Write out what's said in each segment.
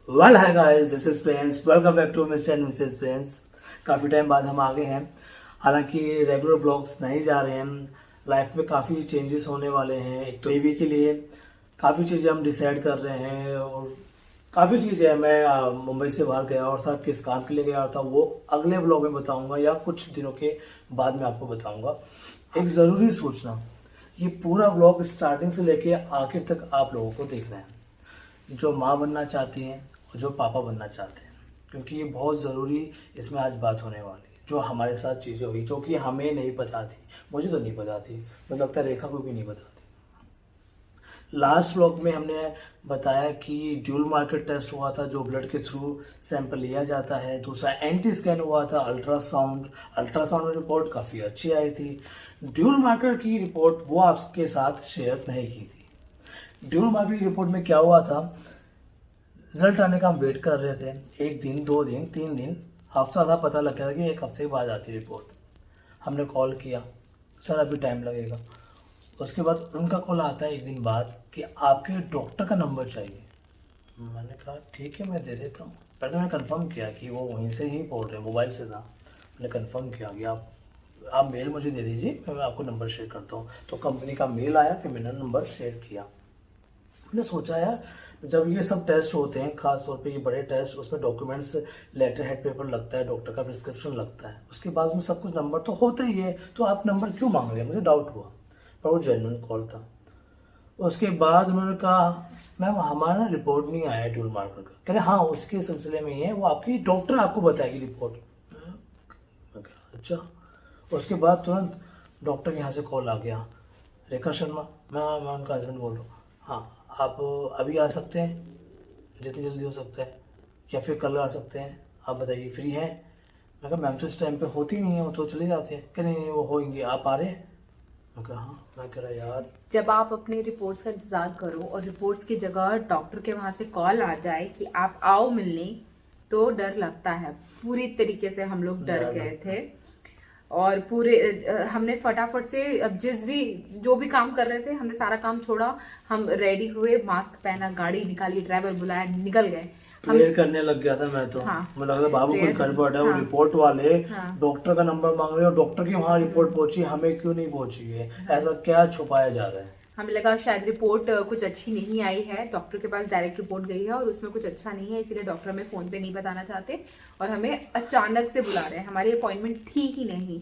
Well hi guys, this is Prince. Welcome back to Mr and Mrs Prince. काफ़ी time बाद हम आ गए हैं। हालांकि रेगुलर व्लॉग्स नहीं जा रहे हैं। लाइफ में काफ़ी चेंजेस होने वाले हैं। एक तो बेबी के लिए काफ़ी चीज़ें हम डिसाइड कर रहे हैं और काफ़ी चीज़ें मैं मुंबई से बाहर गया और था, किस काम के लिए गया था वो अगले व्लॉग में बताऊंगा या कुछ दिनों के बाद में आपको बताऊंगा। एक ज़रूरी सूचना, ये पूरा व्लॉग स्टार्टिंग से लेके आखिर तक आप लोगों को देखना है, जो माँ बनना चाहती हैं और जो पापा बनना चाहते हैं, क्योंकि ये बहुत ज़रूरी इसमें आज बात होने वाली है। जो हमारे साथ चीज़ें हुई जो कि हमें नहीं पता थी, मुझे तो नहीं पता थी, मुझे लगता है रेखा को भी नहीं पता थी। लास्ट व्लॉग में हमने बताया कि ड्यूल मार्केट टेस्ट हुआ था, जो ब्लड के थ्रू सैंपल लिया जाता है। दूसरा एंटी स्कैन हुआ था, अल्ट्रासाउंड में रिपोर्ट काफ़ी अच्छी आई थी। ड्यूल मार्केट की रिपोर्ट वो आपके साथ शेयर नहीं की थी। ड्यूल मार्केट की रिपोर्ट में क्या हुआ था, रिजल्ट आने का हम वेट कर रहे थे। 1 दिन, 2 दिन, 3 दिन, हफ्ता था, पता लग गया था कि 1 हफ्ते के बाद आती रिपोर्ट। हमने कॉल किया, सर अभी टाइम लगेगा। उसके बाद उनका कॉल आता है 1 दिन बाद कि आपके डॉक्टर का नंबर चाहिए। मैंने कहा ठीक है, मैं दे देता हूँ। पहले तो मैंने कंफर्म किया कि वो वहीं से ही बोल रहे हैं, मोबाइल से था। मैंने कंफर्म किया कि आप मेल मुझे दे दीजिए, मैं आपको नंबर शेयर करता हूँ। तो कंपनी का मेल आया, फिर मैंने नंबर शेयर किया। मैंने सोचा यार, जब ये सब टेस्ट होते हैं, खास तौर पे ये बड़े टेस्ट, उसमें डॉक्यूमेंट्स, लेटर हेड पेपर लगता है, डॉक्टर का प्रिस्क्रिप्शन लगता है, उसके बाद में सब कुछ नंबर तो होता ही है, तो आप नंबर क्यों मांग रहे हैं? मुझे डाउट हुआ, पर वो जेन्युइन कॉल था। उसके बाद उन्होंने कहा मैम हमारा ना रिपोर्ट नहीं आया ड्यूल मार्कर का। कह रहे हाँ, उसके सिलसिले में ही है, वो आपकी डॉक्टर आपको बताएगी रिपोर्ट। मैं कहा अच्छा। उसके बाद तुरंत डॉक्टर यहाँ से कॉल आ गया, रेखा शर्मा, मैं उनका हस्बैंड बोल रहा हूँ। हाँ, आप अभी आ सकते हैं, जितनी जल्दी हो सकता है, या फिर कल आ सकते हैं, आप बताइए फ्री हैं? मैं कहा मैम तो इस टाइम पे होती नहीं है, वो तो चले जाते हैं। कह नहीं वो होंगे, आप आ रहे हैं? मैं कहा हाँ। मैं कह रहा यार, जब आप अपने रिपोर्ट्स का इंतजार करो और रिपोर्ट्स की जगह डॉक्टर के वहां से कॉल आ जाए कि आप आओ मिलने, तो डर लगता है। पूरी तरीके से हम लोग डर गए थे और पूरे हमने फटाफट से अब जो भी काम कर रहे थे, हमने सारा काम छोड़ा। हम रेडी हुए, मास्क पहना, गाड़ी निकाली, ड्राइवर बुलाया, निकल गए। प्रेयर करने लग गया था मैं तो। हाँ, मुझे लगा था बाबू कुछ प्रेयर गड़बड़ है। वो हाँ, रिपोर्ट वाले हाँ, डॉक्टर का नंबर मांग रहे हैं और डॉक्टर की वहाँ रिपोर्ट पहुंची, हमें क्यों नहीं पहुंची है? ऐसा क्या छुपाया जा रहा है? हमें लगा शायद रिपोर्ट कुछ अच्छी नहीं आई है, डॉक्टर के पास डायरेक्ट रिपोर्ट गई है और उसमें कुछ अच्छा नहीं है, इसीलिए डॉक्टर हमें फोन पे नहीं बताना चाहते और हमें अचानक से बुला रहे हैं। हमारी अपॉइंटमेंट थी ही नहीं।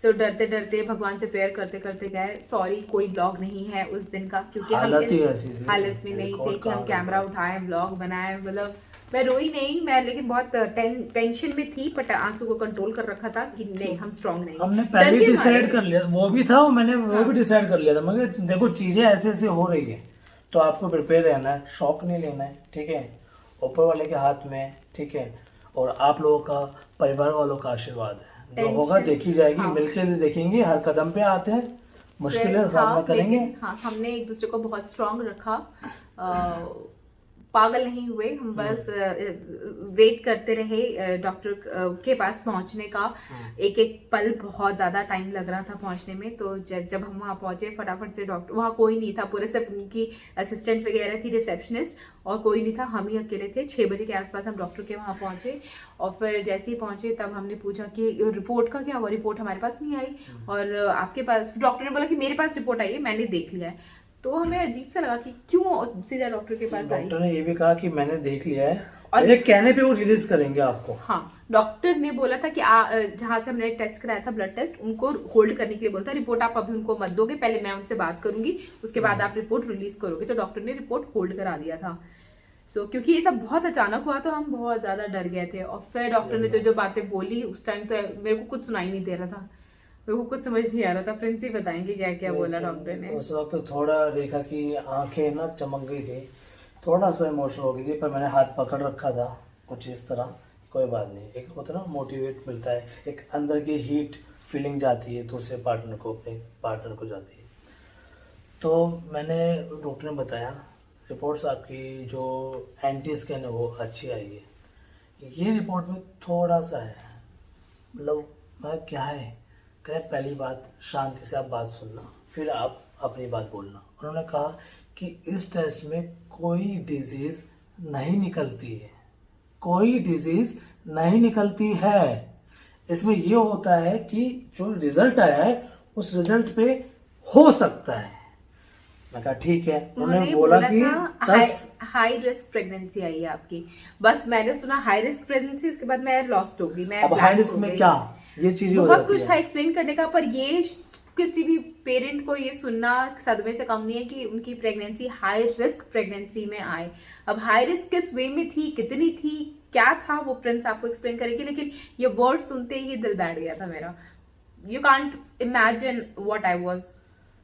सो डरते डरते भगवान से प्रेयर करते करते गए। सॉरी, कोई ब्लॉग नहीं है उस दिन का, क्योंकि हम हालत ही इस ऐसी थी, हालत में नहीं थे रिकॉर्ड कि हम कहाँ कर कैमरा पाते। उठाएं, ब्लॉग बनाएं। मतलब मैं रोई नहीं, मैं लेकिन बहुत टेंशन में थी, बट आंसू को कंट्रोल कर रखा था कि नहीं, हम स्ट्रांग नहीं हमने है। डर पहले के मारे। डिसाइड कर लिया, वो भी था, मैंने वो भी हाँ, डिसाइड कर लिया था। मगर देखो चीजें ऐसे ऐसे हो रही है, तो आपको प्रिपेयर रहना है, शॉक नहीं लेना है, ठीक है? ऊपर वाले के हाथ में है, ठीक है? और आप लोगों का, परिवार वालों का आशीर्वाद है, जो होगा टेंशन। देखी जाएगी। हाँ, मिलके देखेंगे, हर कदम पे आते हैं, मुश्किलें स्ट्रेस था, सामना करेंगे। लेकिन हाँ, हमने एक दूसरे को बहुत स्ट्रांग रखा। पागल नहीं हुए हम, बस वेट करते रहे डॉक्टर के पास पहुंचने का। एक एक पल बहुत ज्यादा टाइम लग रहा था पहुंचने में। तो जब हम वहां पहुंचे, फटाफट से डॉक्टर, वहां कोई नहीं था, पूरे सब उनकी असिस्टेंट वगैरह थी, रिसेप्शनिस्ट, और कोई नहीं था, हम ही अकेले थे। 6 बजे के आसपास हम डॉक्टर के वहां पहुंचे और फिर जैसे ही पहुंचे तब हमने पूछा कि रिपोर्ट का क्या हुआ? रिपोर्ट हमारे पास नहीं आई और आपके पास? डॉक्टर ने बोला कि मेरे पास रिपोर्ट आई है, मैंने देख लिया है। तो हमें अजीब सा लगा कि क्यों सीधा डॉक्टर के पास आई। डॉक्टर ने ये भी कहा कि मैंने देख लिया है, और मेरे कहने पे वो रिलीज करेंगे आपको। हाँ, डॉक्टर ने बोला था कि जहां से हमने टेस्ट कराया था, ब्लड टेस्ट, उनको होल्ड करने के लिए बोलता, रिपोर्ट आप अभी उनको मत दोगे, पहले मैं उनसे बात करूंगी, उसके बाद आप रिपोर्ट रिलीज करोगे। तो डॉक्टर ने रिपोर्ट होल्ड करा दिया था। क्योंकि ये सब बहुत अचानक हुआ, तो हम बहुत ज्यादा डर गए थे। और फिर डॉक्टर ने जो जो बातें बोली उस टाइम, तो मेरे को कुछ सुनाई नहीं दे रहा था, मेरे को कुछ समझ नहीं आ रहा था। प्रिंस ही बताएंगे क्या क्या बोला डॉक्टर ने। उस वक्त थोड़ा रेखा की आंखें ना चमक गई थी, थोड़ा सा इमोशनल हो गई थी, पर मैंने हाथ पकड़ रखा था कुछ इस तरह, कोई बात नहीं। एक होता ना, मोटिवेट मिलता है, एक अंदर की हीट फीलिंग जाती है दूसरे पार्टनर को, अपने पार्टनर को जाती है। तो मैंने, डॉक्टर ने बताया रिपोर्ट्स आपकी जो एंटी स्कैन है वो अच्छी आई है। ये रिपोर्ट में थोड़ा सा है, मतलब मैं क्या है, कह पहली बात शांति से आप बात सुनना, फिर आप अपनी बात बोलना। उन्होंने कहा कि इस टेस्ट में कोई डिजीज नहीं निकलती है, कोई डिजीज नहीं निकलती है। इसमें ये होता है कि जो रिजल्ट आया है उस रिजल्ट पे हो सकता है। मैं कहा ठीक है। उन्होंने बोला कि हाई रिस्क प्रेगनेंसी आई है आपकी। बस मैंने सुना हाई रिस्क प्रेगनेंसी, उसके बाद मैं लॉस्ट हो गई, मैं अब हाई रिस्क में क्या ये चीजें हो बहुत जाती कुछ है। था एक्सप्लेन करने का, पर ये किसी भी पेरेंट को ये सुनना सदमे से कम नहीं है कि उनकी प्रेगनेंसी हाई रिस्क प्रेगनेंसी में आए। अब हाई रिस्क किस वे में थी, कितनी थी, क्या था, वो प्रिंस आपको एक्सप्लेन करेगी, लेकिन ये वर्ड सुनते ही दिल बैठ गया था मेरा। You can't imagine what I was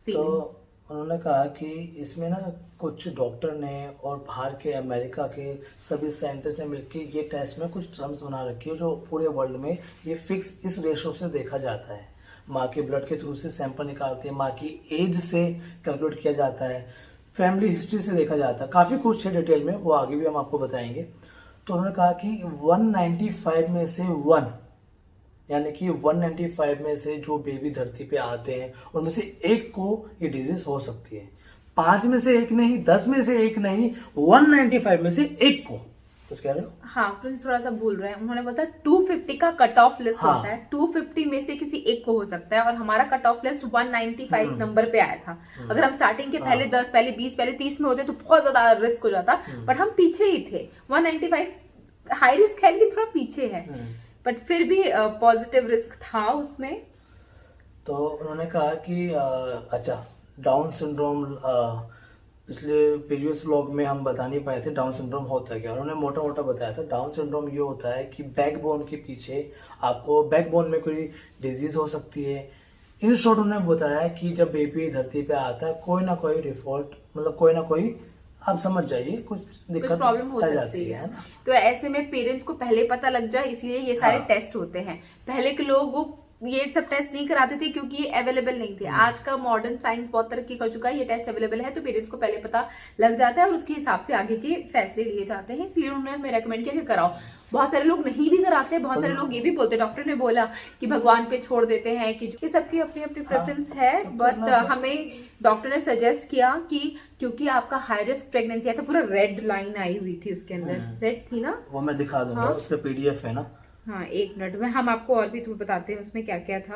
feeling. तो उन्होंने कहा कि इसमें ना कुछ डॉक्टर ने और बाहर के अमेरिका के सभी साइंटिस्ट ने मिलकर ये टेस्ट में कुछ टर्म्स बना रखी है जो पूरे वर्ल्ड में ये फिक्स इस रेशो से देखा जाता है। माँ के ब्लड के थ्रू से सैंपल निकालते हैं, माँ की एज से कैलकुलेट किया जाता है, फैमिली हिस्ट्री से देखा जाता है, काफ़ी कुछ है डिटेल में, वो आगे भी हम आपको बताएंगे। तो उन्होंने कहा कि 195 में से 1, यानी कि 195 में से जो बेबी धरती पे आते हैं उनमें से एक को ये डिजीज हो सकती है। 5 में से एक नहीं, 10 में से एक नहीं, 195 में से एक को। कुछ कह रहे हो? हाँ, प्रिंस थोड़ा सा भूल रहे हैं। उन्होंने बताया 250 का कट ऑफ लिस्ट हाँ। होता है, 250 में से किसी एक को हो सकता है, और हमारा कट ऑफ लिस्ट 195 नंबर पे आया था। अगर हम स्टार्टिंग के पहले 10, पहले 20, पहले 30 में होते तो बहुत ज्यादा रिस्क हो जाता, बट हम पीछे ही थे। 195 हाई रिस्क है लेकिन थोड़ा पीछे है, बट फिर भी पॉजिटिव रिस्क था उसमें। तो उन्होंने कहा कि अच्छा, डाउन सिंड्रोम पिछले प्रीवियस व्लॉग में हम बता नहीं पाए थे डाउन सिंड्रोम होता है क्या। उन्होंने मोटा मोटा बताया था। डाउन सिंड्रोम ये होता है कि बैकबोन के पीछे आपको बैकबोन में कोई डिजीज हो सकती है। इन शॉर्ट उन्होंने बताया कि जब बेबी धरती पे आता है कोई ना कोई डिफॉल्ट, मतलब कोई ना कोई, आप समझ जाइए, कुछ दिक्कत प्रॉब्लम हो आ सकती जाती है ना। तो ऐसे में पेरेंट्स को पहले पता लग जाए, इसलिए ये सारे हाँ। टेस्ट होते हैं। पहले के लोग वो ये सब टेस्ट नहीं कराते थे क्योंकि ये अवेलेबल नहीं थे। आज का मॉडर्न साइंस बहुत तरक्की कर चुका है, ये टेस्ट अवेलेबल है, तो पेरेंट्स को पहले पता लग जाता है और उसके हिसाब से आगे के फैसले लिए जाते हैं। इसलिए उन्होंने हमें रेकमेंड किया कि कराओ। बहुत सारे लोग नहीं भी कराते, बहुत सारे लोग ये भी बोलते, डॉक्टर ने बोला कि भगवान पे छोड़ देते हैं, कि ये सबकी अपनी अपनी प्रेफरेंस है, बट हमें डॉक्टर ने सजेस्ट किया कि क्योंकि आपका हाई रिस्क प्रेगनेंसी है, तो पूरा रेड लाइन आई हुई थी उसके अंदर, रेड थी ना, वो मैं दिखा दूंगा। हाँ? उसका पीडीएफ है ना। हाँ, 1 मिनट में हम आपको और भी थोड़ा बताते हैं उसमें क्या क्या था।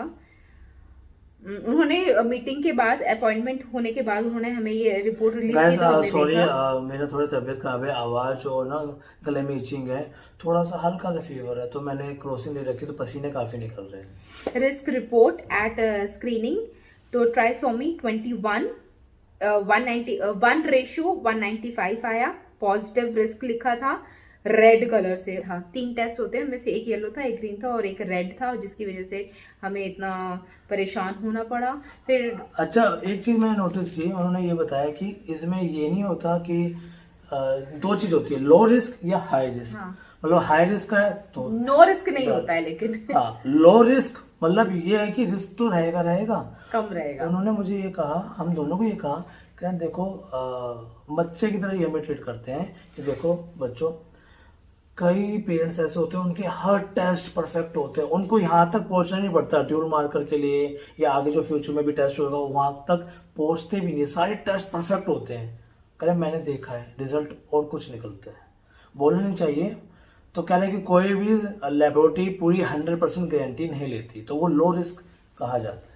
उन्होंने मीटिंग के बाद, अपॉइंटमेंट होने के बाद उन्होंने हमें ये रिपोर्ट रिलीज की, तो हमने सॉरी, देखा। मेरा थोड़ा तबीयत खराब है, आवाज और ना गले में इचिंग है, थोड़ा सा हल्का सा फीवर है, तो मैंने क्रोसिन ले रखी, तो पसीने काफी निकल रहे हैं। रिस्क रिपोर्ट एट स्क्रीनिंग, तो ट्राइसोमी 21, 1:1 आया, पॉजिटिव रिस्क लिखा था, रेड कलर से था। 3 टेस्ट होते हैं, उनमें से एक येलो था, एक ग्रीन था और एक रेड था, जिसकी वजह से हमें इतना परेशान होना पड़ा। फिर अच्छा, एक चीज मैंने नोटिस की, उन्होंने ये बताया कि इसमें ये नहीं होता कि 2 चीज होती है, लो रिस्क या हाई रिस्क। हाँ। मतलब हाई रिस्क है तो नो रिस्क नहीं होता है, लेकिन हाँ, लो रिस्क मतलब ये है कि रिस्क तो रहेगा कम रहेगा। उन्होंने मुझे ये कहा, हम दोनों को ये कहा कि देखो बच्चे की तरह ये हमें ट्रीट करते हैं कि देखो बच्चों, कई पेरेंट्स ऐसे होते हैं उनके हर टेस्ट परफेक्ट होते हैं, उनको यहाँ तक पहुँचना नहीं पड़ता ड्यूल मार्कर के लिए, या आगे जो फ्यूचर में भी टेस्ट होगा वहाँ तक पहुँचते भी नहीं, सारे टेस्ट परफेक्ट होते हैं। कह रहे मैंने देखा है रिजल्ट और कुछ निकलते हैं, बोलना नहीं चाहिए। तो कह रहे कि कोई भी लेबोरेटरी पूरी 100% गारंटी नहीं लेती, तो वो लो रिस्क कहा जाता है।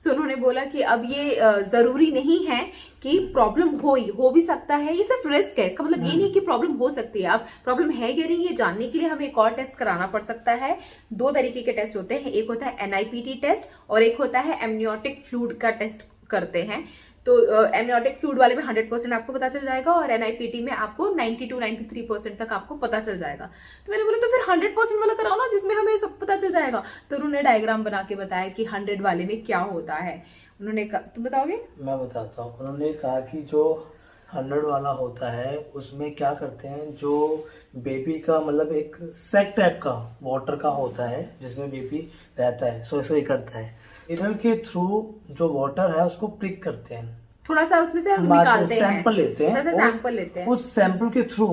सो उन्होंने बोला कि अब ये जरूरी नहीं है कि प्रॉब्लम हो भी सकता है, ये सिर्फ रिस्क है, इसका मतलब ये नहीं कि प्रॉब्लम हो सकती है। अब प्रॉब्लम है या नहीं ये जानने के लिए हमें एक और टेस्ट कराना पड़ सकता है। 2 तरीके के टेस्ट होते हैं, एक होता है NIPT टेस्ट और एक होता है एमनियोटिक फ्लूइड का टेस्ट करते हैं। तो एमनियोटिक फ्लूइड वाले में 100% आपको पता चल जाएगा और NIPT में आपको 90 to 93% तक आपको पता चल जाएगा। तो मैंने बोला तो फिर 100% वाला कराओ ना, जिसमें हमें सब पता चल जाएगा। तो उन्होंने डायग्राम बना के बताया कि 100 वाले में क्या होता है। उन्होंने कहा, तुम बताओगे? मैं बताता हूँ। उन्होंने कहा कि जो 100 वाला होता है उसमें क्या करते हैं, जो बेबी का मतलब एक सेक टाइप का वाटर का होता है जिसमें बेबी रहता है, सोई करता है, इधर के थ्रू जो वाटर है उसको प्रिक करते हैं, थोड़ा सा उसमें से निकालते हैं, सैंपल लेते हैं, थोड़ा सा सैंपल लेते हैं, उस सैंपल के थ्रू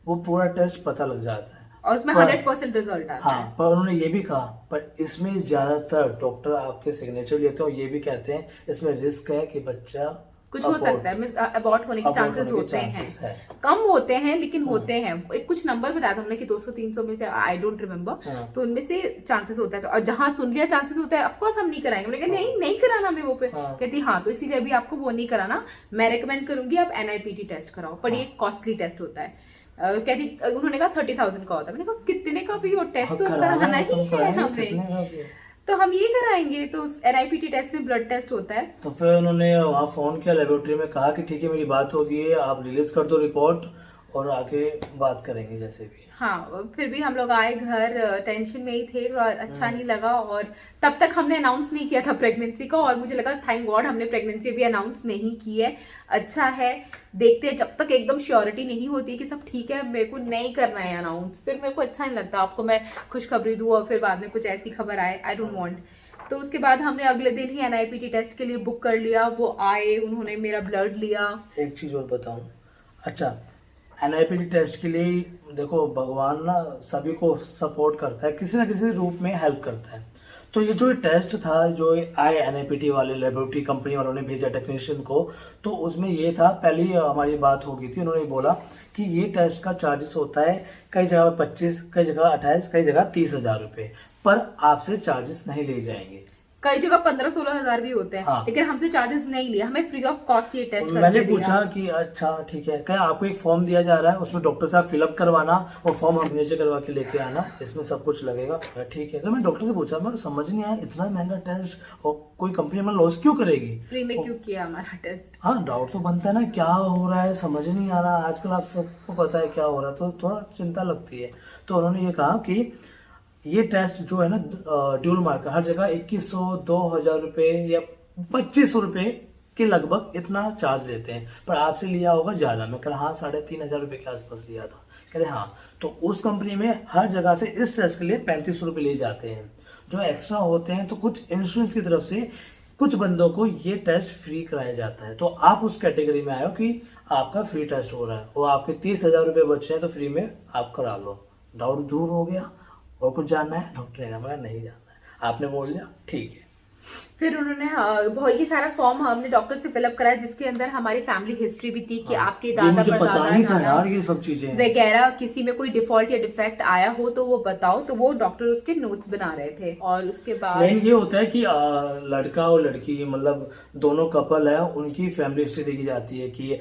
वो पूरा टेस्ट पता लग जाता है और उसमें 100% रिजल्ट आता है। हाँ, पर उन्होंने ये भी कहा, पर इसमें ज्यादातर डॉक्टर आपके सिग्नेचर लेते हैं और ये भी कहते हैं इसमें रिस्क है कि बच्चा कुछ हो सकता है, अबॉर्ट होने के चांसेस होते हैं, कम होते हैं लेकिन होते हैं। एक कुछ नंबर बताया था हमने कि 200-300 में से, आई डोंट रिमेम्बर, तो उनमें से चांसेस होता है। तो और जहां सुन लिया चांसेस होता है, ऑफकोर्स हम नहीं कराएंगे। हमने कहा नहीं कराना हमें वो। फिर कहती हाँ, तो इसीलिए अभी आपको वो नहीं कराना, मैं रेकमेंड करूंगी आप NIPT टेस्ट कराओ, पर ये कॉस्टली टेस्ट होता है। कहती, उन्होंने कहा 30,000 का होता है। मैंने कहा कितने का भी हो टेस्ट, तो कराना ही है हमें, तो हम ये कराएंगे। तो NIPT टेस्ट में ब्लड टेस्ट होता है। तो फिर उन्होंने वहाँ फोन किया लेबोरेटरी में, कहा कि ठीक है मेरी बात हो गई है, आप रिलीज कर दो रिपोर्ट और आके बात करेंगे जैसे भी। हाँ, फिर भी हम लोग आए घर, टेंशन में ही थे, और अच्छा नहीं लगा। और तब तक हमने अनाउंस नहीं किया था प्रेगनेंसी को, और मुझे लगा थैंक गॉड हमने प्रेगनेंसी भी अनाउंस नहीं की है, अच्छा है। देखते हैं, जब तक एकदम श्योरिटी नहीं होती कि सब ठीक है, मेरे को नहीं करना है अनाउंस, फिर मेरे को अच्छा नहीं लगता आपको मैं खुशखबरी दूँ और फिर बाद में कुछ ऐसी खबर आए, आई डोंट वांट। तो उसके बाद हमने अगले दिन ही NIPT टेस्ट के लिए बुक कर लिया। वो आए, उन्होंने मेरा ब्लड लिया। एक चीज और बताऊं, अच्छा NIPT टेस्ट के लिए देखो, भगवान ना सभी को सपोर्ट करता है, किसी ना किसी रूप में हेल्प करता है। तो ये जो टेस्ट था, जो आए NIPT वाले लेबोरेटरी कंपनी वालों ने भेजा टेक्नीशियन को, तो उसमें ये था, पहले ही हमारी बात हो गई थी, उन्होंने बोला कि ये टेस्ट का चार्जेस होता है कई जगह 25, कई जगह 28, कई जगह 30,000 रुपये, पर आपसे चार्जेस नहीं ले जाएंगे। कई जगह 15-16 हजार भी होते हैं। हाँ। लेकिन हमसे चार्जेस नहीं लिए, हमें फ्री ऑफ कॉस्ट ये टेस्ट मैंने पूछा कि अच्छा ठीक है, क्या आपको एक फॉर्म दिया जा रहा है, उसमें डॉक्टर साहब फिलअप करवाना और फॉर्म सिग्नेचर करवा के लेके आना, इसमें सब कुछ लगेगा। ठीक है, तो मैं डॉक्टर से पूछा, मैं समझ नहीं आया इतना महंगा टेस्ट और कोई कंपनी में लॉस क्यों करेगी, फ्री में क्यों किया हमारा टेस्ट। हाँ, डाउट तो बनता है ना, क्या हो रहा है समझ नहीं आ रहा। आजकल आप सबको पता है क्या हो रहा है, तो थोड़ा चिंता लगती है। तो उन्होंने ये कहा कि ये टेस्ट जो है ना, ड्यूल मार्कर हर जगह 2100, 2000 रुपये या 2500 रुपये के लगभग इतना चार्ज लेते हैं, पर आपसे लिया होगा ज्यादा। मैं कह रहा हाँ 3,500 रुपये के आसपास लिया था। कह रहे हाँ, तो उस कंपनी में हर जगह से इस टेस्ट के लिए 3500 रुपये ले जाते हैं, जो एक्स्ट्रा होते हैं। तो कुछ इंश्योरेंस की तरफ से कुछ बंदों को ये टेस्ट फ्री कराया जाता है, तो आप उस कैटेगरी में आए हो कि आपका फ्री टेस्ट हो रहा है, और आपके 30,000 रुपये बच रहे हैं, तो फ्री में आप करा लो। डाउट दूर हो गया। और कुछ जानना है? डॉक्टर ने कहा नहीं जानना है, आपने बोल दिया ठीक है। फिर उन्होंने ये सारा फॉर्म हमने डॉक्टर से फिलअप कराया, जिसके अंदर हमारी फैमिली हिस्ट्री भी थी कि आपके दादा परदादा ये सब चीजें वगैरह, किसी में कोई डिफॉल्ट या डिफेक्ट आया हो तो वो बताओ। तो वो डॉक्टर उसके नोट्स बना रहे थे। और उसके बाद मेन ये होता है कि लड़का और लड़की, मतलब दोनों कपल है, उनकी फैमिली हिस्ट्री देखी जाती है कि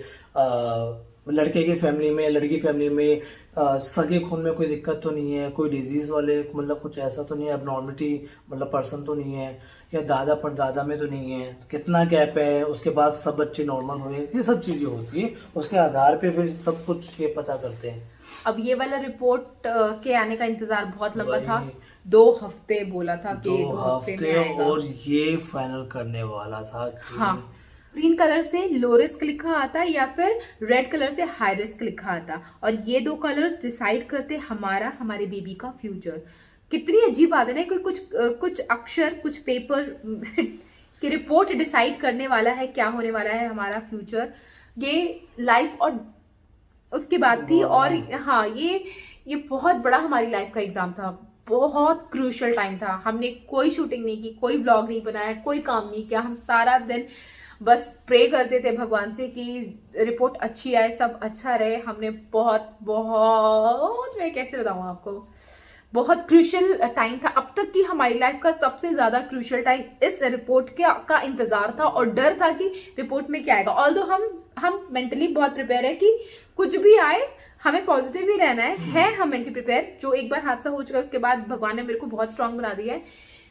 लड़के की फैमिली में, लड़की फैमिली में सगे खून में कोई दिक्कत तो नहीं है, कोई डिजीज वाले मतलब कुछ ऐसा तो नहीं है, एबनॉर्मलिटी मतलब पर्सन तो नहीं है, या दादा परदादा में तो नहीं है, कितना गैप है, उसके बाद सब बच्चे नॉर्मल हुए, ये सब चीजें होती है। उसके आधार पे फिर सब कुछ ये पता करते हैं। अब ये वाला रिपोर्ट के आने का इंतजार बहुत लंबा था, 2 हफ्ते बोला था कि 2 हफ्ते में आएगा, और ये फाइनल करने वाला था कि हाँ, ग्रीन कलर से लो रिस्क लिखा आता या फिर रेड कलर से हाई रिस्क लिखा आता, और ये 2 कलर्स डिसाइड करते हमारे बेबी का फ्यूचर। कितनी अजीब बात है ना, कुछ अक्षर, कुछ पेपर की रिपोर्ट डिसाइड करने वाला है क्या होने वाला है हमारा फ्यूचर। ये लाइफ और उसकी बात थी। और हाँ, ये बहुत बड़ा हमारी लाइफ का एग्जाम था, बहुत क्रूशियल टाइम था। हमने कोई शूटिंग नहीं की, कोई ब्लॉग नहीं बनाया, कोई काम नहीं किया। हम सारा दिन बस प्रे करते थे भगवान से कि रिपोर्ट अच्छी आए, सब अच्छा रहे। हमने बहुत मैं कैसे बताऊं आपको, बहुत क्रूशियल टाइम था। अब तक की हमारी लाइफ का सबसे ज्यादा क्रूशियल टाइम इस रिपोर्ट का इंतजार था, और डर था कि रिपोर्ट में क्या आएगा। ऑल्दो हम मेंटली बहुत प्रिपेयर है कि कुछ भी आए हमें पॉजिटिव ही रहना है हम मेंटली प्रिपेयर। जो एक बार हादसा हो चुका है, उसके बाद भगवान ने मेरे को बहुत स्ट्रांग बना दिया है,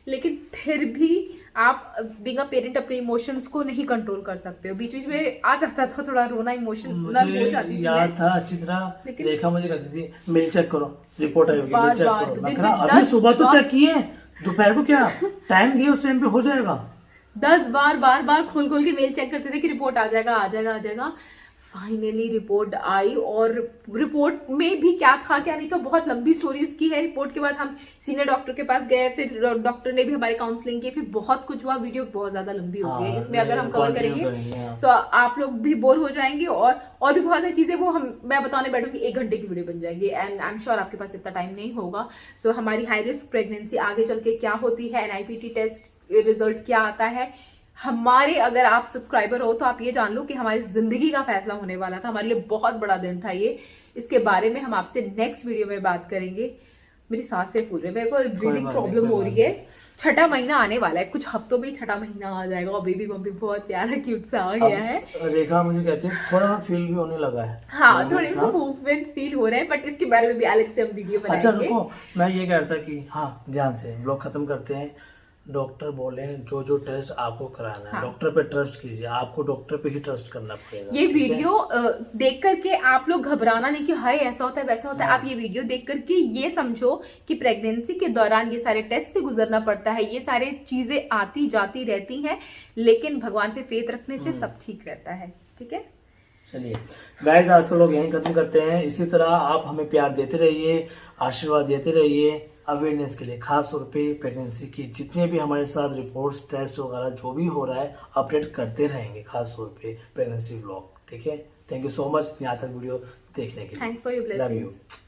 लेकिन फिर भी आप बीइंग अ पेरेंट अपने इमोशंस को नहीं कंट्रोल कर सकते हो। बीच बीच में आ जाता था थोड़ा रोना, इमोशनल हो जाती थी। याद था अच्छी तरह, रेखा मुझे कहती थी मेल चेक करो, रिपोर्ट आई होगी, मेल चेक करो। मैं कहा अभी सुबह तो चेक किए, दोपहर को क्या टाइम दिए, उस टाइम पे हो जाएगा। 10 बार खोल के मेल चेक करते थे कि रिपोर्ट आ जाएगा। फाइनली रिपोर्ट आई, और रिपोर्ट में भी क्या था क्या नहीं था, बहुत लंबी स्टोरी उसकी है। रिपोर्ट के बाद हम सीनियर डॉक्टर के पास गए, फिर डॉक्टर ने भी हमारी काउंसलिंग की, फिर बहुत कुछ हुआ। वीडियो बहुत ज्यादा लंबी हो गई है, इसमें अगर हम कवर करेंगे तो आप लोग भी बोर हो जाएंगे, और भी बहुत सारी चीजें वो मैं बताने बैठूंगी 1 घंटे की वीडियो बन जाएगी, एंड आई एम श्योर आपके पास इतना टाइम नहीं होगा। सो हमारी हाई रिस्क प्रेगनेंसी आगे चल के क्या होती है, NIPT टेस्ट रिजल्ट क्या आता है, हमारे अगर आप सब्सक्राइबर हो तो आप ये जान लो कि हमारी जिंदगी का फैसला होने वाला था, हमारे लिए बहुत बड़ा दिन था ये। इसके बारे में हम आपसे नेक्स्ट वीडियो में बात करेंगे। मेरी सांसें फूल रही है, मेरे को ब्रीदिंग प्रॉब्लम हो रही है। छठा महीना आने वाला है, कुछ हफ्तों में ही छठा महीना आ जाएगा और बेबी बम्बी बहुत प्यारा क्यूट सा आ गया है। रेखा मुझे कहती है थोड़ा फील भी होने लगा है। हाँ, थोड़े मूवमेंट्स फील हो रहे हैं, बट इसके बारे में भी अलग से हम वीडियो बनाएंगे। अच्छा रुको, मैं ये कह रहा था कि हाँ ध्यान से ब्लॉग खत्म करते हैं। डॉक्टर बोले जो जो टेस्ट आपको कराना है, हाँ। डॉक्टर पे ट्रस्ट कीजिए, आपको डॉक्टर पे ही ट्रस्ट करना पड़ेगा। ये वीडियो देख करके आप लोग घबराना नहीं कि हाय ऐसा होता है वैसा होता है। आप ये वीडियो देख करके ये समझो कि प्रेगनेंसी के दौरान ये सारे टेस्ट से गुजरना पड़ता है, ये सारे चीजें आती जाती रहती हैं, लेकिन भगवान पे फेथ रखने से सब ठीक रहता है। ठीक है, चलिए गाइस, आज का लोग यहीं खत्म करते हैं। इसी तरह आप हमें प्यार देते रहिए, आशीर्वाद देते रहिए अवेयरनेस के लिए, खास तौर पे प्रेगनेंसी की जितने भी हमारे साथ रिपोर्ट्स टेस्ट वगैरह जो भी हो रहा है अपडेट करते रहेंगे, खास तौर पे प्रेगनेंसी व्लॉग। ठीक है, थैंक यू सो मच यहाँ तक वीडियो देखने के लिए। Thanks for your love blessings. You.